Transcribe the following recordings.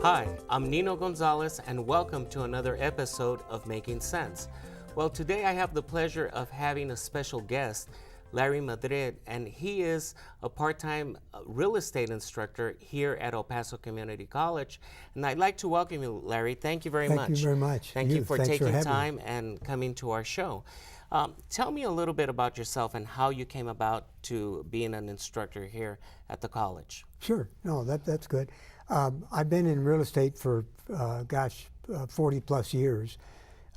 Hi, I'm Nino Gonzalez, and welcome to another episode of Making Sense. Well, today I have the pleasure of having a special guest, Larry Madrid, and he is a part-time real estate instructor here at El Paso Community College. And I'd like to welcome you, Larry. Thank you very much. Thank you very much. Thank you for taking having time and coming to our show. Tell me a little bit about yourself and how you came about to being an instructor here at the college. Sure. No, that's good. I've been in real estate for, 40 plus years.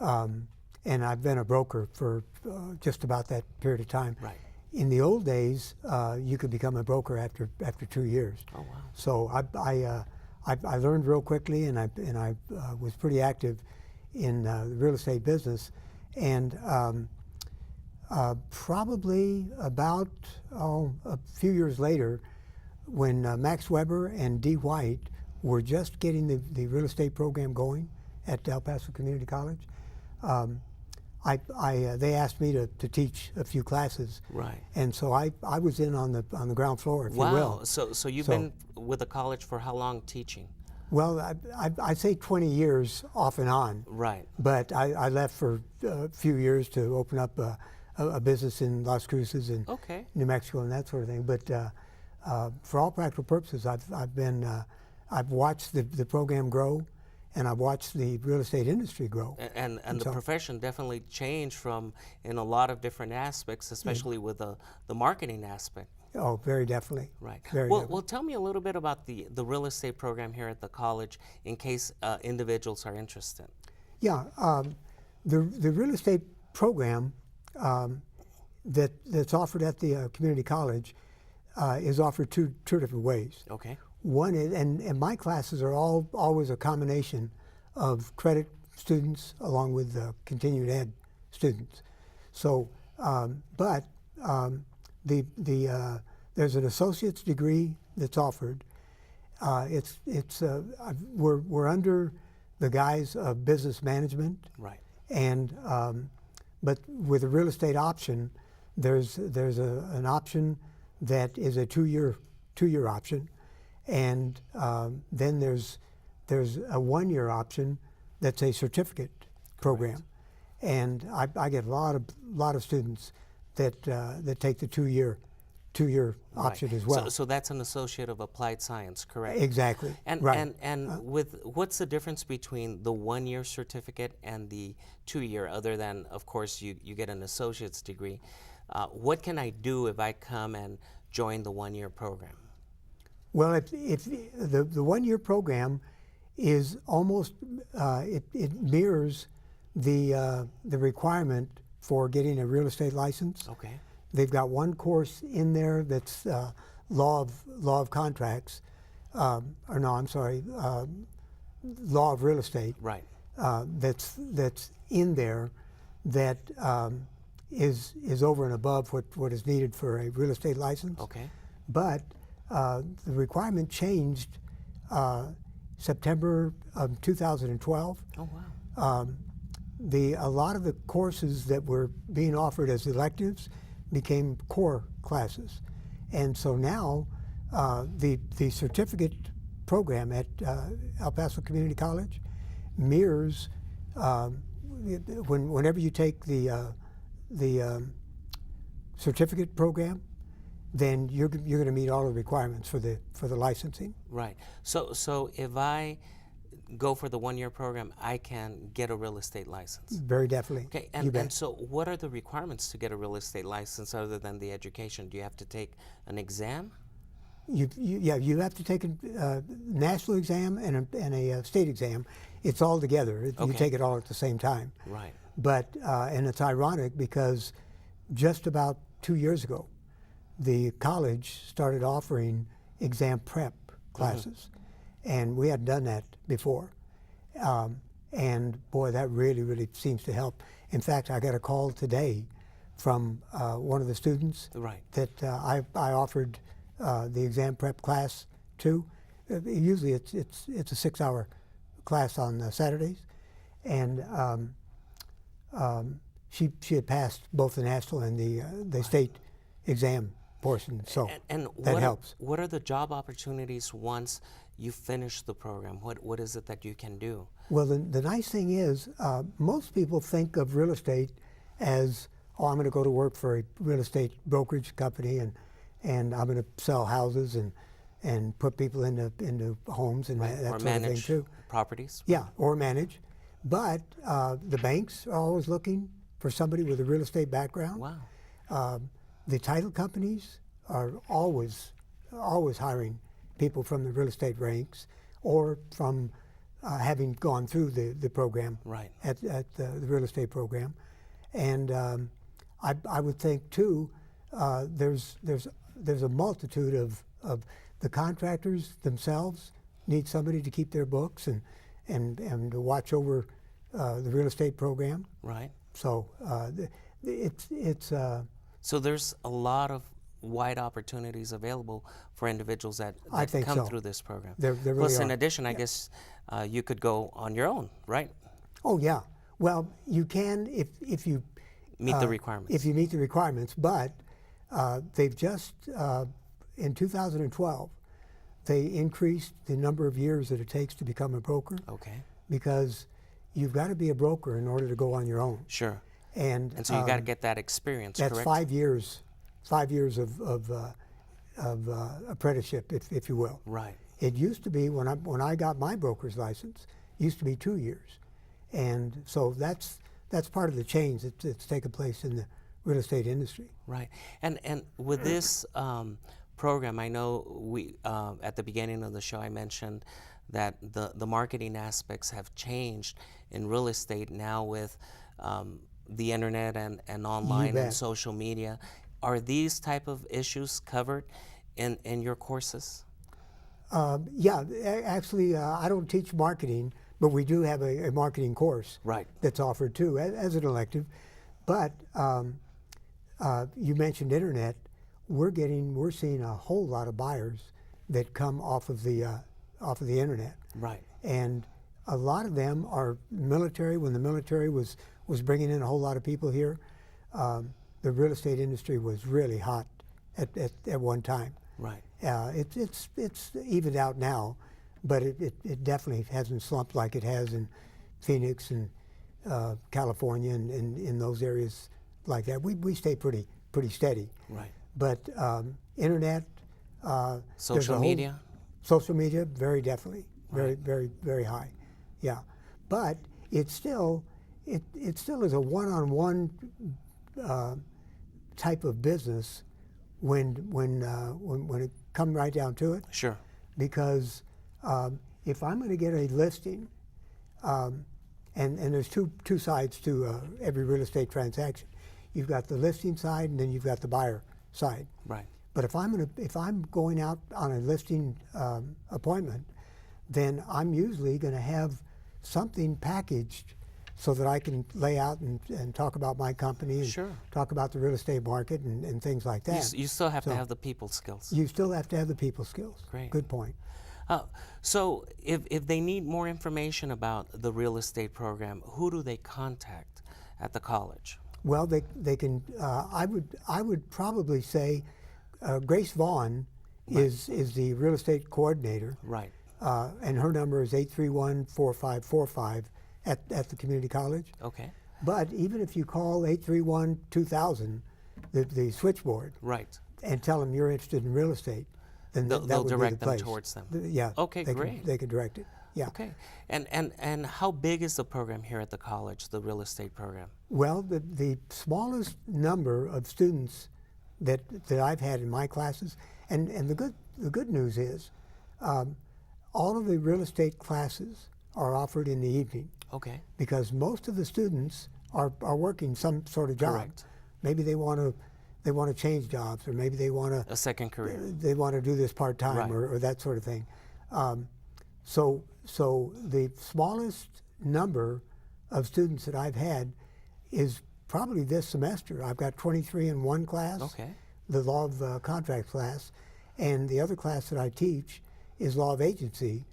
And I've been a broker for just about that period of time. Right. In the old days, you could become a broker after 2 years. Oh, wow. So I learned real quickly, and I was pretty active in the real estate business. And probably about a few years later, when Max Weber and Dee White were just getting the real estate program going at El Paso Community College, they asked me to teach a few classes. Right. And so I was in on the ground floor, if you will. Wow. So you've been with the college for how long teaching? Well, I'd say 20 years off and on. Right. But I left for a few years to open up a business in Las Cruces and Okay. New Mexico and that sort of thing. But for all practical purposes, I've watched the program grow, and I've watched the real estate industry grow. And the profession definitely changed from in a lot of different aspects, especially with the marketing aspect. Oh, very definitely. Right. Very Well, definitely. well, tell me a little bit about the real estate program here at the college, in case individuals are interested. Yeah, the real estate program that's offered at the community college is offered two different ways. Okay. One is, and my classes are always a combination of credit students along with continued ed students. So, there's an associate's degree that's offered. We're under the guise of business management. Right. And but with a real estate option, there's an option that is a two-year option. And then there's a one-year option that's a certificate program. Correct. And I get a lot of students that take the two-year option as well. So that's an associate of applied science, correct? Exactly. And right. with what's the difference between the one-year certificate and the two-year, other than, of course, you get an associate's degree? What can I do if I come and join the one-year program? Well, if the one-year program is almost it mirrors the requirement for getting a real estate license. Okay. They've got one course in there that's law of contracts, law of real estate. Right. That's in there that is over and above what is needed for a real estate license. Okay. But the requirement changed September of 2012. Oh, wow. A lot of the courses that were being offered as electives became core classes. And so now the certificate program at El Paso Community College mirrors whenever you take the certificate program, then you're going to meet all the requirements for the licensing. Right. So if I go for the one-year program, I can get a real estate license. Very definitely. Okay. And so what are the requirements to get a real estate license other than the education? Do you have to take an exam? You have to take a national exam and a state exam. It's all together. Okay. You take it all at the same time. Right. But and it's ironic because just about 2 years ago, the college started offering exam prep classes, and we hadn't done that before. And boy, that really seems to help. In fact, I got a call today from one of the students Right. that I offered the exam prep class to. Usually it's a 6-hour class on Saturdays, and she had passed both the national and the state exam portion, so and that helps. What are the job opportunities once you finish the program? What is it that you can do? Well, the nice thing is, most people think of real estate as, oh, I'm going to go to work for a real estate brokerage company, and I'm going to sell houses and put people into homes and that Or sort of thing manage too. properties? Yeah, or manage. But the banks are always looking for somebody with a real estate background. Wow. The title companies are always hiring people from the real estate ranks or from having gone through the program Right. at the real estate program. And I would think too, there's a multitude of the contractors themselves need somebody to keep their books and to watch over the real estate program. Right. So it's So there's a lot of wide opportunities available for individuals that I think come so. through this program. There really Plus, in are. addition, I guess you could go on your own, right? Oh yeah. Well, you can if you Meet the requirements. if you meet the requirements, but they've just in 2012 they increased the number of years that it takes to become a broker Okay. because you've got to be a broker in order to go on your own. Sure. And And so you got to get that experience, that's correct? 5 years, 5 years of apprenticeship, if you will. Right. It used to be when I got my broker's license, it used to be 2 years, and so that's part of the change that's taken place in the real estate industry. Right. And with this program, I know we at the beginning of the show I mentioned that the marketing aspects have changed in real estate now with the internet and online and bet. social media. Are these type of issues covered in your courses? Yeah, actually, I don't teach marketing, but we do have a marketing course Right. that's offered too as an elective. But you mentioned internet. We're seeing a whole lot of buyers that come off of the internet, Right. and a lot of them are military. When the military was bringing in a whole lot of people here, the real estate industry was really hot at one time. Right. It's evened out now, but it definitely hasn't slumped like it has in Phoenix and California and in those areas like that. We stay pretty steady. Right. But internet, there's a Social whole- media? social media, very definitely, Right. very high, yeah. But it still is a one-on-one type of business when it comes right down to it. Sure. Because if I'm going to get a listing, and there's two sides to every real estate transaction. You've got the listing side, and then you've got the buyer side. Right. But if I'm going out on a listing appointment, then I'm usually going to have something packaged so that I can lay out and talk about my company and Sure. talk about the real estate market and things like that. You still have to So- have the people skills. You still have to have the people skills. Great. Good point. So if they need more information about the real estate program, who do they contact at the college? Well, they can. I would probably say Grace Vaughn is the real estate coordinator, Right. and her number is 831-4545 at the community college. Okay. But even if you call 831-2000, the switchboard, Right. and tell them you're interested in real estate, then They'll that would direct be the them place. towards them. Yeah. Okay, they great. They can direct it. Yeah. Okay. And how big is the program here at the college, the real estate program? Well, the smallest number of students that I've had in my classes, and the good news is, all of the real estate classes are offered in the evening Okay. because most of the students are working some sort of job. Correct. Maybe they want to change jobs, or maybe they want A second career. to do this part time, Right. or that sort of thing. So the smallest number of students that I've had is probably this semester. I've got 23 in one class, Okay. the law of contract class, and the other class that I teach is law of agency,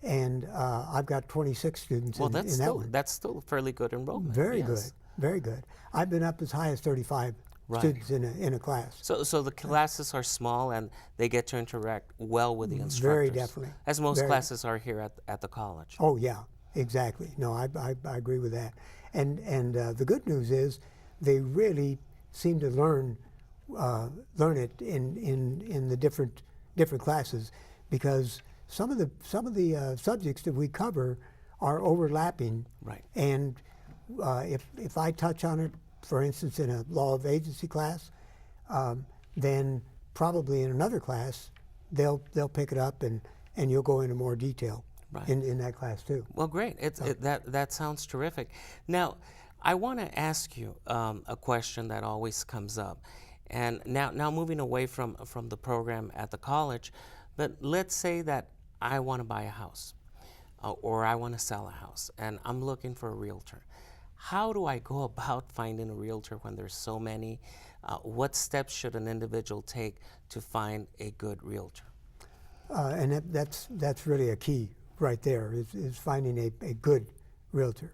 and I've got 26 students Well, in that one. that's still fairly good enrollment. Very yes. good, very good. I've been up as high as 35 students in a class. So the classes are small and they get to interact well with the instructors. Very definitely. As most Very. classes are here at the college. Oh yeah, exactly. No, I agree with that. And the good news is they really seem to learn it in the different classes, because some of the subjects that we cover are overlapping. Right. And if I touch on it, for instance, in a law of agency class, then probably in another class they'll pick it up and you'll go into more detail. Right. In that class too. Well, great. That sounds terrific. Now, I want to ask you a question that always comes up, and now moving away from the program at the college, but let's say that I want to buy a house, or I want to sell a house, and I'm looking for a realtor. How do I go about finding a realtor when there's so many? What steps should an individual take to find a good realtor? And that's really a key right there, is finding a good realtor.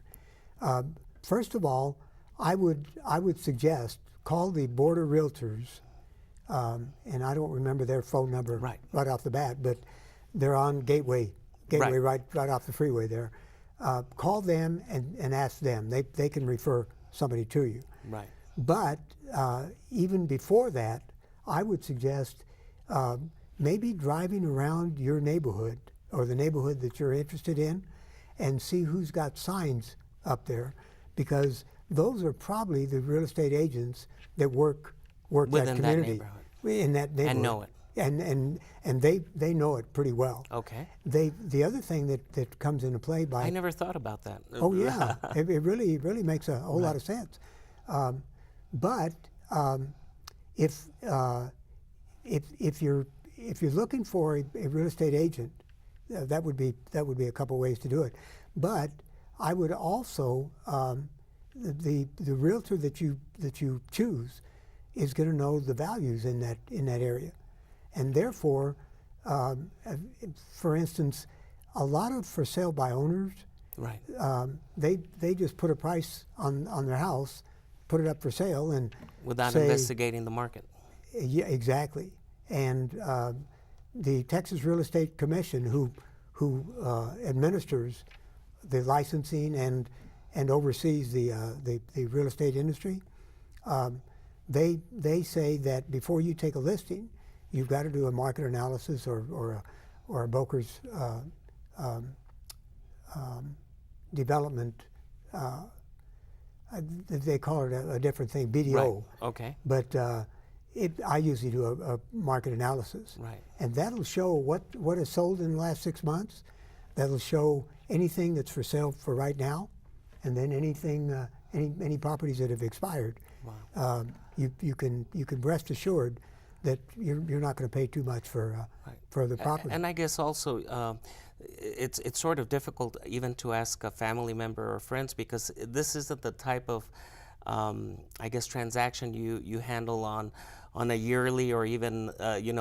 First of all, I would suggest call the Board of Realtors, and I don't remember their phone number right off the bat, but they're on Gateway right off the freeway there. Call them and ask them. They can refer somebody to you. Right. But even before that, I would suggest maybe driving around your neighborhood or the neighborhood that you're interested in and see who's got signs up there, because those are probably the real estate agents that work within that community, in that neighborhood, and know it. And they know it pretty well. Okay. The other thing that comes into play by, I never thought about that. Oh yeah, it really makes a whole lot of sense. But if you're looking for a real estate agent, that would be a couple ways to do it. But I would also the realtor that you choose is going to know the values in that area, and therefore, for instance, a lot of for sale by owners, right? They just put a price on their house, put it up for sale, and without say, investigating the market. Yeah, exactly. And the Texas Real Estate Commission, who administers the licensing and oversees the real estate industry, they say that before you take a listing, you've got to do a market analysis or a broker's development. They call it a different thing, BDO. Right. Okay. But I usually do a market analysis. Right. And that'll show what is sold in the last 6 months. That'll show anything that's for sale for right now, and then anything, any properties that have expired. Wow. You can rest assured that you're not going to pay too much for the property. And I guess also it's sort of difficult even to ask a family member or friends, because this isn't the type of I guess transaction you handle on a yearly or even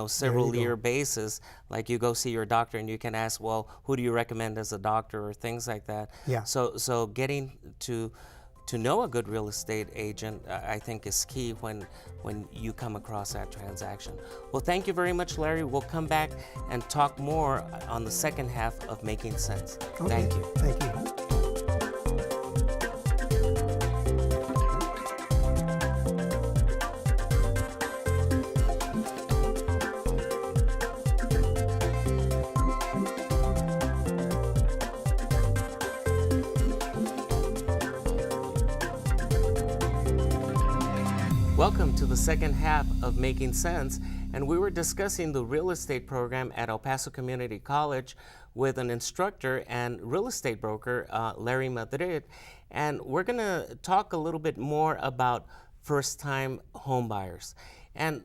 several year basis. Like you go see your doctor and you can ask, well, who do you recommend as a doctor, or things like that. Yeah. So getting to know a good real estate agent, I think, is key when you come across that transaction. Well, thank you very much, Larry. We'll come back and talk more on the second half of Making Sense. Okay. Thank you. Thank you. Welcome to the second half of Making Sense, and we were discussing the real estate program at El Paso Community College with an instructor and real estate broker, Larry Madrid, and we're going to talk a little bit more about first-time home buyers. And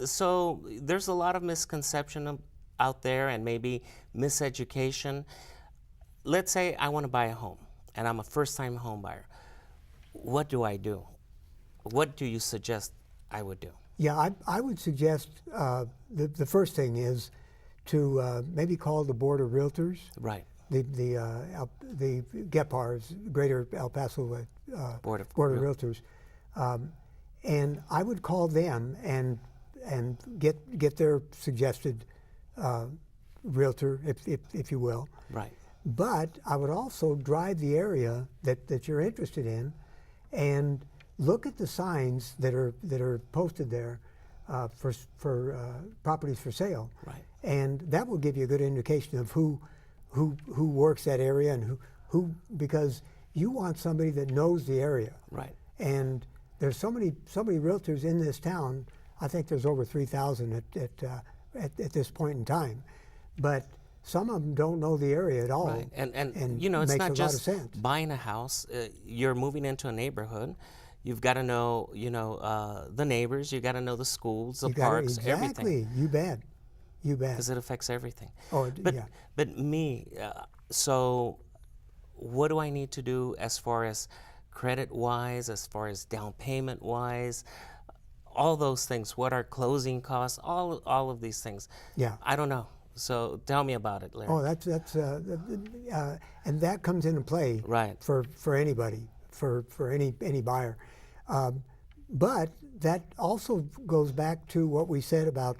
so there's a lot of misconception out there and maybe miseducation. Let's say I want to buy a home and I'm a first-time home buyer. What do I do? What do you suggest I would do? Yeah, I would suggest the first thing is to maybe call the Board of Realtors. Right. The GEPAR's, Greater El Paso Board of Realtors, and I would call them and get their suggested realtor, if you will. Right. But I would also drive the area that you're interested in, and look at the signs that are posted there for properties for sale. Right. And that will give you a good indication of who works that area and who because you want somebody that knows the area. Right. And there's so many realtors in this town. I think there's over 3,000 at this point in time, but some of them don't know the area at all. Right. And you know, it's makes not a lot of just sense. buying a house. You're moving into a neighborhood. You've got to know, the neighbors. You got to know the schools, the parks, everything. Exactly. You bet. You bet. Because it affects everything. Oh, But yeah. but me, so what do I need to do as far as credit-wise, as far as down payment-wise, all those things? What are closing costs? All of these things. Yeah. I don't know. So tell me about it, Larry. Oh, that's and that comes into play. Right. For anybody, for any buyer, but that also goes back to what we said about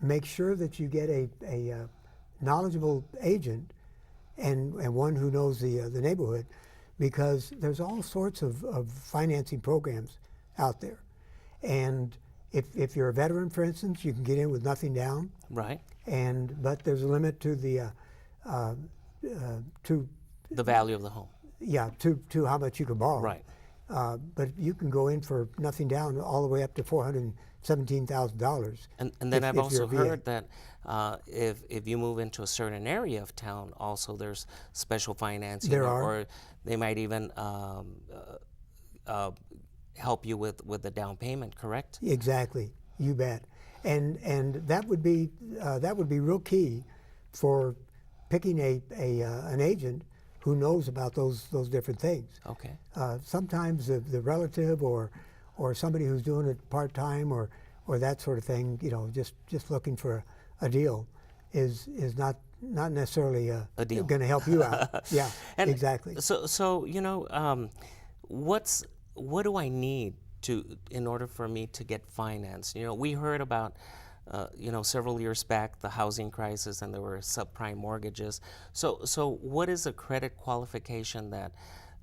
make sure that you get a knowledgeable agent and one who knows the neighborhood, because there's all sorts of financing programs out there, and if you're a veteran, for instance, you can get in with nothing down. Right. But there's a limit to the value of the home. Yeah, to how much you can borrow. Right. But you can go in for nothing down all the way up to $417,000. And then I've also you're a VA. heard that if you move into a certain area of town, also there's special financing. There are. Or they might even help you with the down payment, correct? Exactly, you bet. And that would be real key for picking an agent who knows about those different things. Okay. Sometimes the relative or somebody who's doing it part time or that sort of thing, just looking for a deal is not necessarily a deal going to help you out. Yeah, And exactly. So what do I need in order for me to get financed? We heard about several years back the housing crisis, and there were subprime mortgages. So what is a credit qualification that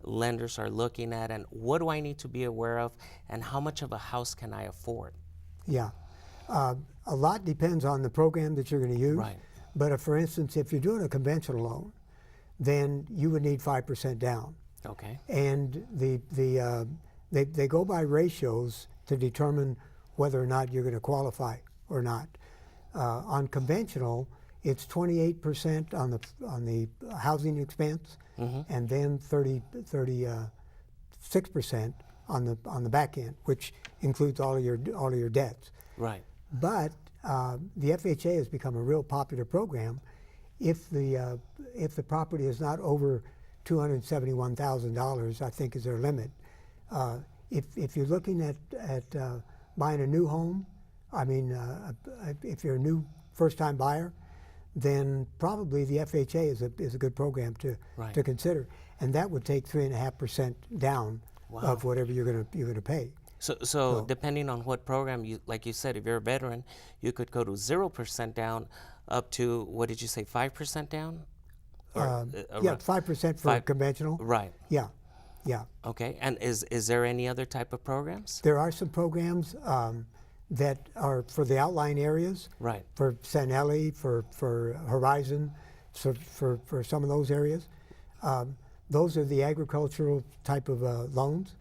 lenders are looking at, and what do I need to be aware of, and how much of a house can I afford? Yeah, a lot depends on the program that you're going to use. Right. But for instance, if you're doing a conventional loan, then you would need 5% down. Okay. And they go by ratios to determine whether or not you're going to qualify or not. On conventional, it's 28% on the housing expense, and then 36% on the back end, which includes all of your debts. Right. But the FHA has become a real popular program if the property is not over $271,000, I think is their limit. If you're looking at buying a new home, if you're a new first-time buyer, then probably the FHA is a good program to consider, and that would take 3.5% down of whatever you're gonna pay. So depending on what program like you said, if you're a veteran, you could go to 0% down up to, what did you say, 5% down? Yeah, 5% for conventional. Right. Yeah, yeah. Okay, and is there any other type of programs? There are some programs that are for the outlying areas. Right. For Sanelli, for Horizon, for some of those areas. Those are the agricultural type of loans,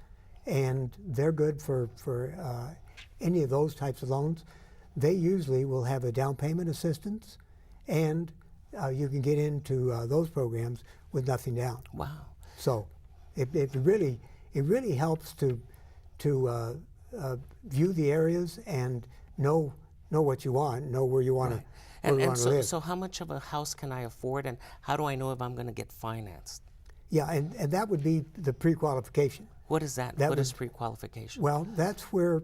and they're good for any of those types of loans. They usually will have a down payment assistance, and you can get into those programs with nothing down. Wow. So it really helps to view the areas and know what you want, know where you want to live. So how much of a house can I afford, and how do I know if I'm going to get financed? Yeah, and that would be the pre-qualification. What is that? What is pre-qualification? Well, that's where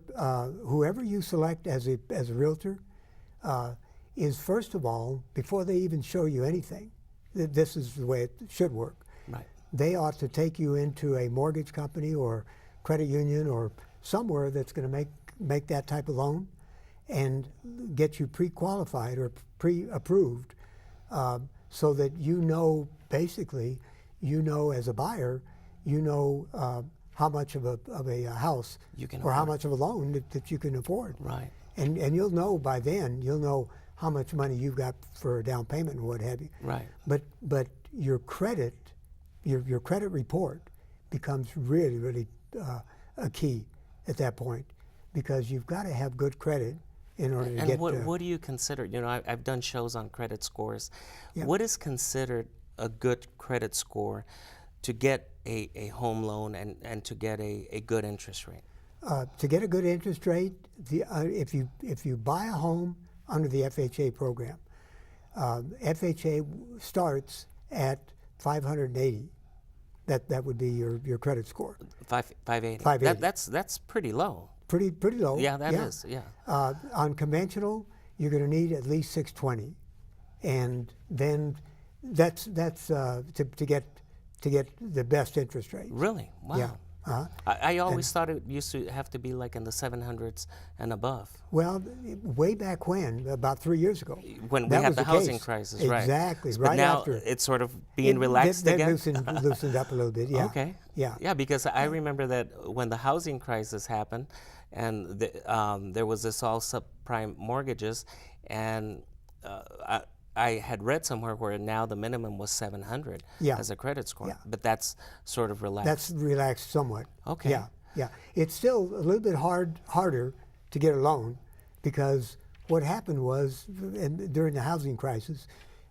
whoever you select as a realtor is, first of all, before they even show you anything, this is the way it should work. Right. They ought to take you into a mortgage company or credit union or somewhere that's going to make that type of loan and get you pre-qualified or pre-approved, so that basically, as a buyer, how much of a house You can or how afford. much of a loan that you can afford. Right. And you'll know by then, how much money you've got for a down payment and what have you. Right. But your credit, your credit report becomes really, really a key at that point, because you've got to have good credit in order to And get. what do you consider? I've done shows on credit scores. Yeah. What is considered a good credit score to get a home loan and to get a good interest rate? To get a good interest rate, if you buy a home under the FHA program, FHA starts at 580. That would be your credit score. 580. 580. That's pretty low. Pretty low. Yeah, that is. Yeah. On conventional, you're going to need at least 620, and then that's to get the best interest rate. Really? Wow. Yeah. Uh-huh. I always thought it used to have to be like in the 700s and above. Well, way back when, about 3 years ago, When we that had was the housing case. crisis, right? Exactly. But Right now after it's sort of being relaxed that again. loosened up a little bit. Yeah. Okay. Yeah. Yeah, because I remember that when the housing crisis happened, and there was this all subprime mortgages, and I had read somewhere where now the minimum was 700 Yeah. as a credit score. Yeah. But that's sort of relaxed. That's relaxed somewhat. Okay. Yeah. Yeah. It's still a little bit harder to get a loan, because what happened was, during the housing crisis,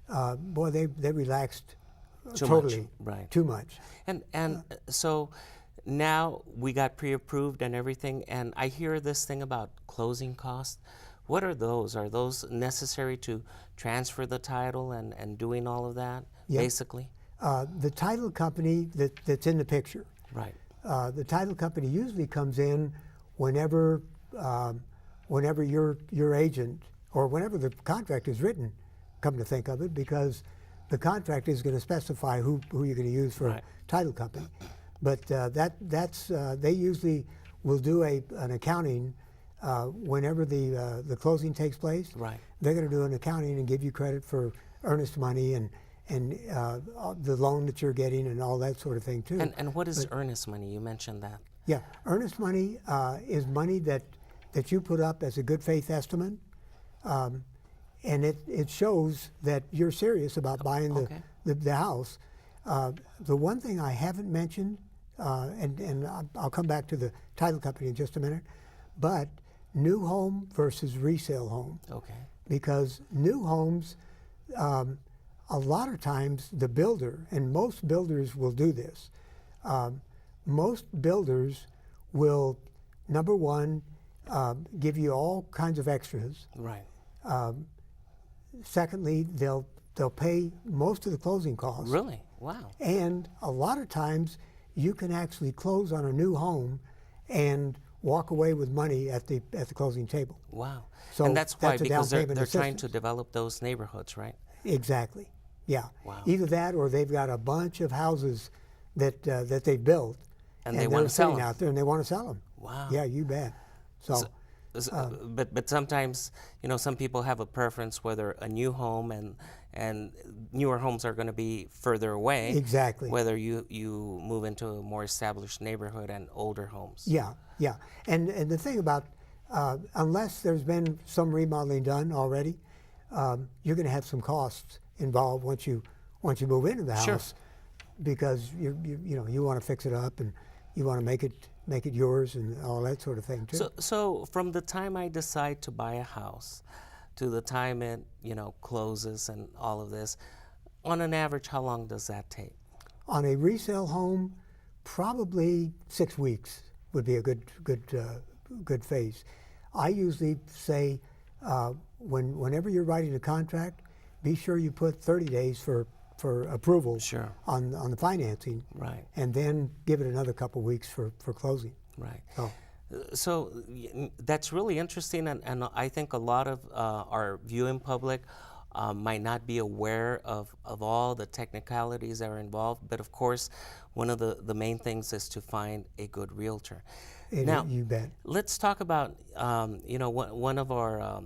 they relaxed Too totally. much, right. Too much. And so now we got pre-approved and everything, and I hear this thing about closing costs. What are those? Are those necessary to transfer the title and doing all of that, Yep. basically? The title company that's in the picture. Right. The title company usually comes in whenever your agent, or whenever the contract is written, come to think of it, because the contract is going to specify who you're going to use for Right. a title company. But they usually will do an accounting whenever the closing takes place. Right. They're going to do an accounting and give you credit for earnest money and the loan that you're getting and all that sort of thing too. And what is earnest money? You mentioned that. Yeah, earnest money is money that you put up as a good faith estimate, and it shows that you're serious about buying Okay. the house. The one thing I haven't mentioned, and I'll come back to the title company in just a minute, but new home versus resale home. Okay. Because new homes, a lot of times the builder, and most builders will do this, most builders will, number one, give you all kinds of extras. Right. Secondly, they'll pay most of the closing costs. Really? Wow. And a lot of times you can actually close on a new home and walk away with money at the closing table. Wow. So and that's why, that's a down because they're payment trying to assistance. develop those neighborhoods, right? Exactly. Yeah. Wow. Either that, or they've got a bunch of houses that they've built, And they they're wanna sell sitting 'em. out there, and they want to sell them. Wow. Yeah, you bet. So But sometimes, some people have a preference whether a new home and newer homes are going to be further away. Exactly. Whether you move into a more established neighborhood and older homes. yeah, yeah. And the thing about, unless there's been some remodeling done already, you're going to have some costs involved once you move into the Sure. house, because you want to fix it up and you want to make it yours and all that sort of thing too. So from the time I decide to buy a house to the time it closes and all of this, on an average, how long does that take? On a resale home, probably 6 weeks would be a good phase. I usually say, whenever you're writing a contract, be sure you put 30 days for approval Sure. on the financing, Right. and then give it another couple weeks for closing. Right. So, So that's really interesting, and I think a lot of our viewing public might not be aware of all the technicalities that are involved, but of course, one of the main things is to find a good realtor. Now, you bet. let's talk about, one of our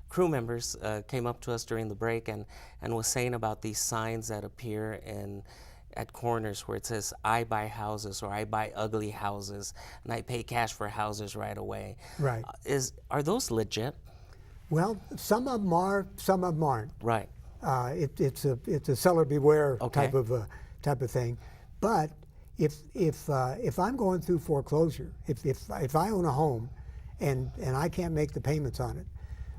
crew members came up to us during the break and was saying about these signs that appear at corners where it says, I buy houses, or I buy ugly houses, and I pay cash for houses right away. Right. Are those legit? Well, some of them are, some of them aren't. Right. It's a seller beware Okay. type of thing. But if I'm going through foreclosure, if I own a home and I can't make the payments on it,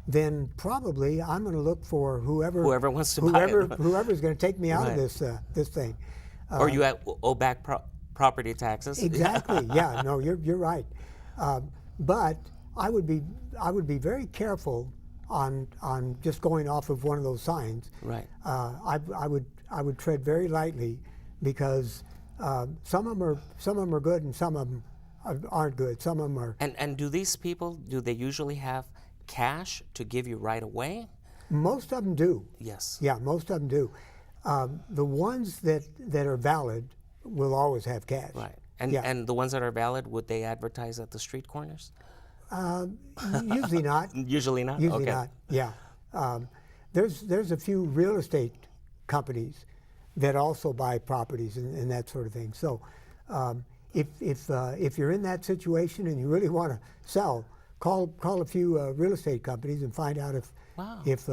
then probably I'm going to look for whoever wants to buy it. Whoever's going to take me out Right. of this thing. Or you owe back property taxes. Exactly. Yeah. No, you're right. But I would be very careful on just going off of one of those signs. Right. I would tread very lightly, because some of them are good and some of them aren't good. Some of them are. And do these people, do they usually have cash to give you right away? Most of them do. Yes. Yeah, most of them do. The ones that are valid will always have cash. Right. And the ones that are valid, would they advertise at the street corners? Usually not. Usually not? Usually Okay. not. Yeah. There's a few real estate companies that also buy properties and that sort of thing. So if you're in that situation and you really want to sell, call a few real estate companies and find out if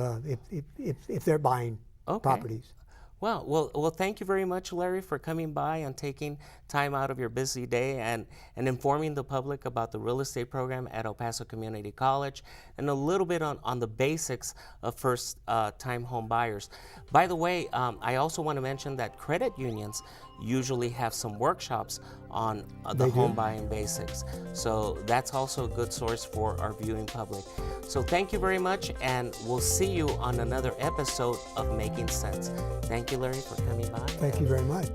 they're buying properties. Well, thank you very much, Larry, for coming by and taking time out of your busy day and informing the public about the real estate program at El Paso Community College, and a little bit on the basics of first-time home buyers. By the way, I also want to mention that credit unions usually have some workshops on the home buying basics. So that's also a good source for our viewing public. So thank you very much, and we'll see you on another episode of Making Sense. Thank you, Larry, for coming by. Thank you very much.